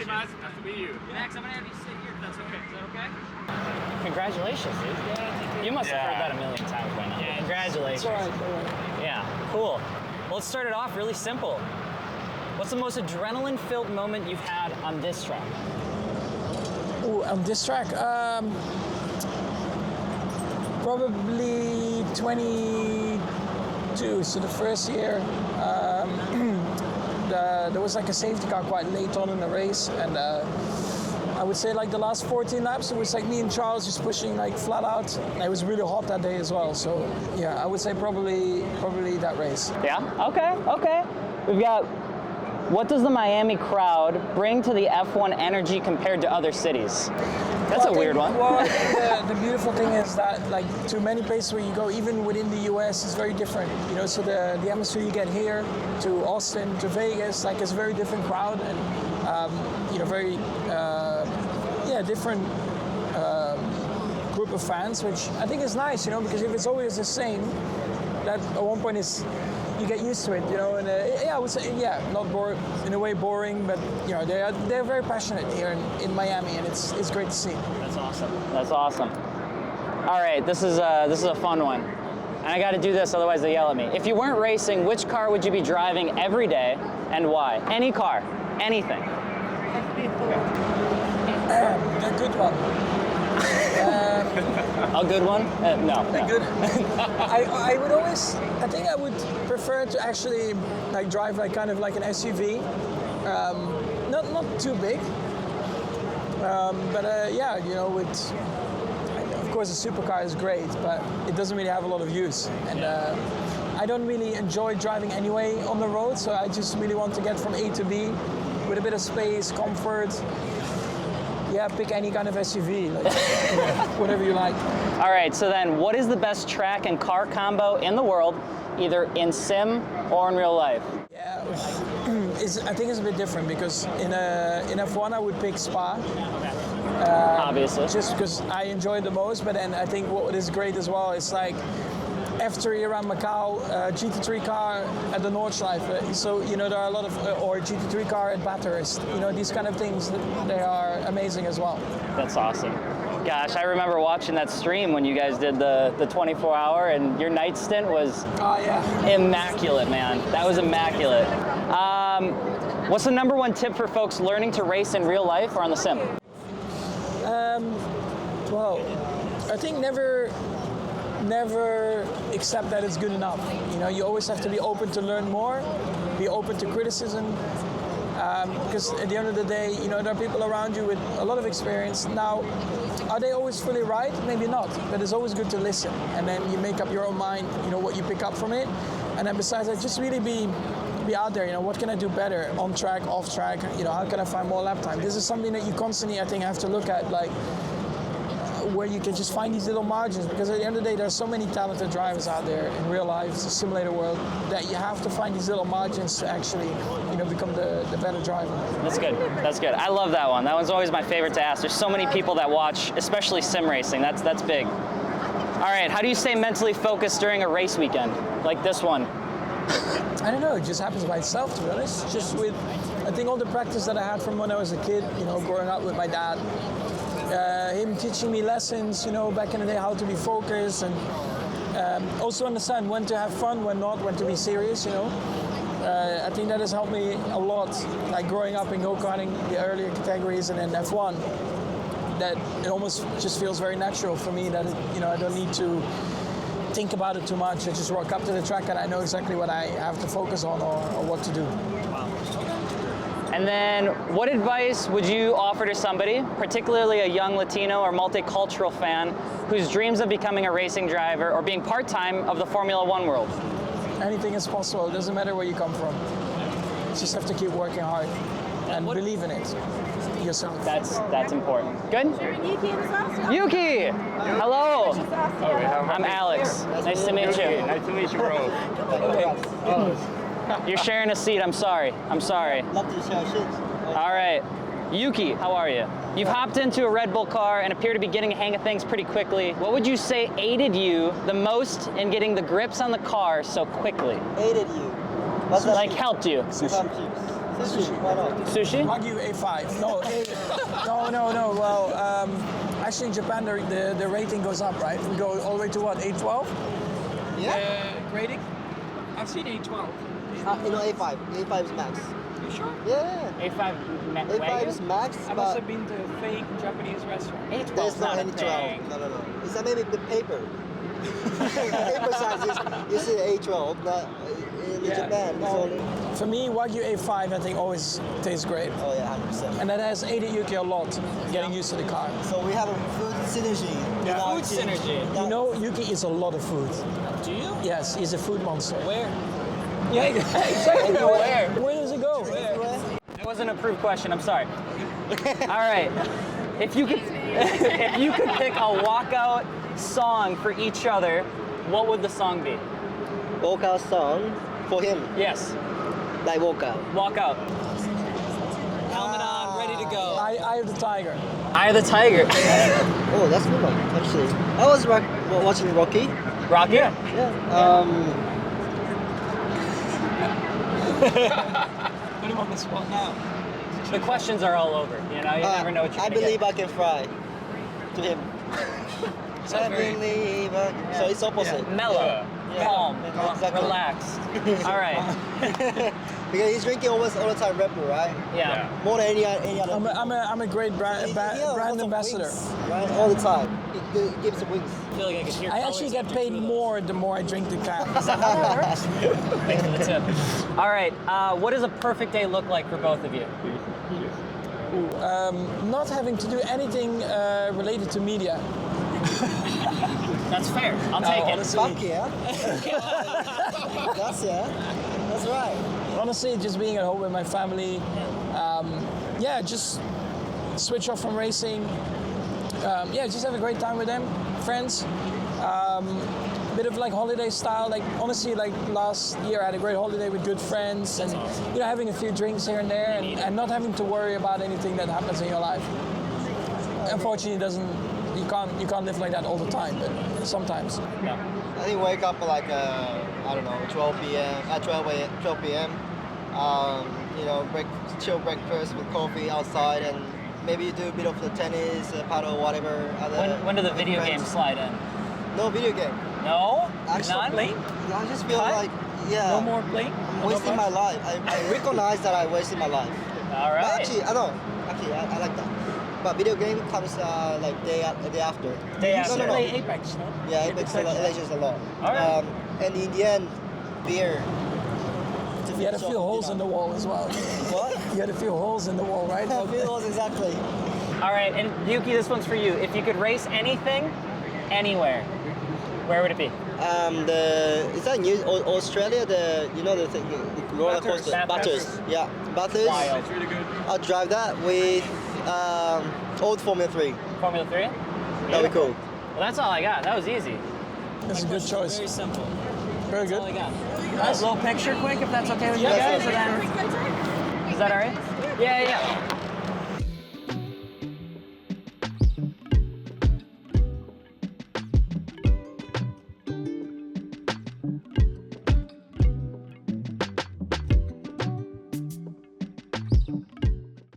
Congratulations. Max. Nice to meet you. Max, I'm gonna have you sit here if that's okay. Is that okay? Congratulations, dude. You must have heard that a million times by now. Yeah, Congratulations. It's all right. Yeah, cool. Well, let's start it off really simple. What's the most adrenaline-filled moment you've had on this track? Ooh, on this track, probably 22. So the first year, there was like a safety car quite late on in the race, and I would say like the last 14 laps, it was like me and Charles just pushing like flat out. And it was really hot that day as well. So yeah, I would say probably that race. Yeah? Okay. We've got, what does the Miami crowd bring to the F1 energy compared to other cities? That's a weird one. Well, I think the beautiful thing is that, like, to many places where you go, even within the US, is very different. You know, so the atmosphere you get here to Austin to Vegas, like, it's a very different crowd and you know, very different group of fans, which I think is nice. You know, because if it's always the same, that at one point is. You get used to it, you know, and I would say, not in a way boring, but you know, they're very passionate here in Miami, and it's great to see. That's awesome. All right, this is a fun one, and I got to do this, otherwise they yell at me. If you weren't racing, which car would you be driving every day, and why? Any car, anything. A good one. A good one? No. A good. I would always. I think I would prefer to actually like drive like kind of like an SUV, not too big. But you know, of course a supercar is great, but it doesn't really have a lot of use, and I don't really enjoy driving anyway on the road. So I just really want to get from A to B with a bit of space, comfort. Yeah, pick any kind of SUV, like, whatever you like. All right, so then what is the best track and car combo in the world, either in sim or in real life? Yeah, I think it's a bit different because in F1 I would pick Spa. Obviously. Just because I enjoy it the most, but then I think what is great as well is like F3 around Macau, GT3 car at the Nordschleife. So, you know, there are a lot of, or GT3 car at Bathurst. You know, these kind of things, they are amazing as well. That's awesome. Gosh, I remember watching that stream when you guys did the 24-hour, and your night stint was immaculate, man. That was immaculate. What's the number one tip for folks learning to race in real life or on the sim? Well, I think never accept that it's good enough. You know, you always have to be open to learn more, be open to criticism, because at the end of the day, you know, there are people around you with a lot of experience. Now, are they always fully right? Maybe not, but it's always good to listen, and then you make up your own mind, you know, what you pick up from it. And then besides that, just really be out there, you know, what can I do better, on track, off track, you know, how can I find more lap time? This is something that you constantly, I think, have to look at, like, where you can just find these little margins, because at the end of the day, there's so many talented drivers out there in real life, the simulator world, that you have to find these little margins to actually, you know, become the better driver. That's good. I love that one. That one's always my favorite to ask. There's so many people that watch, especially sim racing. That's big. All right, how do you stay mentally focused during a race weekend like this one? I don't know, it just happens by itself, to be honest. Just with, I think, all the practice that I had from when I was a kid, you know, growing up with my dad, him teaching me lessons, you know, back in the day, how to be focused, and also understand when to have fun, when not, when to be serious, you know. I think that has helped me a lot, like growing up in go-karting, the earlier categories, and then F1, that it almost just feels very natural for me that, you know, I don't need to think about it too much. I just walk up to the track and I know exactly what I have to focus on or what to do. And then what advice would you offer to somebody, particularly a young Latino or multicultural fan, whose dreams of becoming a racing driver or being part-time of the Formula One world? Anything is possible. It doesn't matter where you come from. You just have to keep working hard and believe in it yourself. That's important. Good? Yuki as well. Yuki! Hello! I'm Alex. Nice to meet you. Nice to meet you, bro. You're sharing a seat. I'm sorry. Love to share shit. All right. Yuki, how are you? You've hopped into a Red Bull car and appear to be getting a hang of things pretty quickly. What would you say aided you the most in getting the grips on the car so quickly? Aided you. Like helped you? Helped you. Sushi. Why not? Sushi? Wagu A5. No. Well, actually in Japan the rating goes up, right? We go all the way to what? A12? Yeah. Grading? I've seen A12. You know A5. A5 is max. You sure? Yeah. A5 A5 is max, I must but have been to a fake Japanese restaurant. A12 there's is not not a any thing. 12. No. It's maybe the paper. Paper size is A12. But in Japan, it's only. For me, Wagyu A5 I think always tastes great. Oh yeah, 100%. And that has aided Yuki a lot, getting used to the car. So we have a food synergy. in our Food team. synergy. You know, Yuki eats a lot of food. Do you? Yes, he's a food monster. Where? Yeah, exactly. Where? Where does it go? That was an approved question. I'm sorry. All right. If you could pick a walkout song for each other, what would the song be? Walkout song for him. Yes. Like walkout. Walkout. Helmet on, ready to go. Eye of the Tiger. Eye of the Tiger. Oh, that's good one, actually. I was watching Rocky. Rocky? Yeah. Put him on the spot now. The questions are all over. You know, you never know what you're I gonna believe get. I can fly. To him. I believe I can. So it's opposite. Mellow, Yeah. calm, Yeah, exactly. relaxed. All right. Because he's drinking almost all the time Red Bull, right? Yeah. More than any other. I'm a great brand ambassador. Wings, right? All the time. He gives the wings. I feel like I could hear I actually get paid more the more I drink the can. Thanks for the tip. All right. What does a perfect day look like for both of you? Not having to do anything related to media. That's fair. I'll take it. honestly. Fuck yeah. That's right. Honestly, just being at home with my family. Just switch off from racing. Just have a great time with them, friends. Bit of like holiday style. Like honestly, like last year I had a great holiday with good friends, and having a few drinks here and there, and not having to worry about anything that happens in your life. Unfortunately, you can't live like that all the time, but sometimes. Yeah. I think wake up like 12 p.m. 12 p.m. Chill breakfast with coffee outside, and maybe do a bit of the tennis, paddle, whatever. When do the video friends. games slide in? No video game. No? Actually, None? I just feel Cut? like No more playing? I'm wasting my life. I recognize that I'm wasting my life. All But right. actually, I like that. But video game comes like day after. Day after. No. Play Apex, no? Yeah, it makes Legends a lot. All right. And in the end, beer. You had a few holes in the wall as well. What? You had a few holes in the wall, right? A few holes, exactly. All right. And Yuki, this one's for you. If you could race anything, anywhere, where would it be? Is that new Australia? The roller coaster. Bathurst. Yeah, Bathurst. Wild. It's really good. I'll drive that with old Formula 3. Formula 3? That'd be cool. Well, that's all I got. That was easy. That's a good choice. Very simple. Very That's all I good. got. A little picture quick, if that's okay with you Yeah, guys. sure. And then, is that all right? Yeah.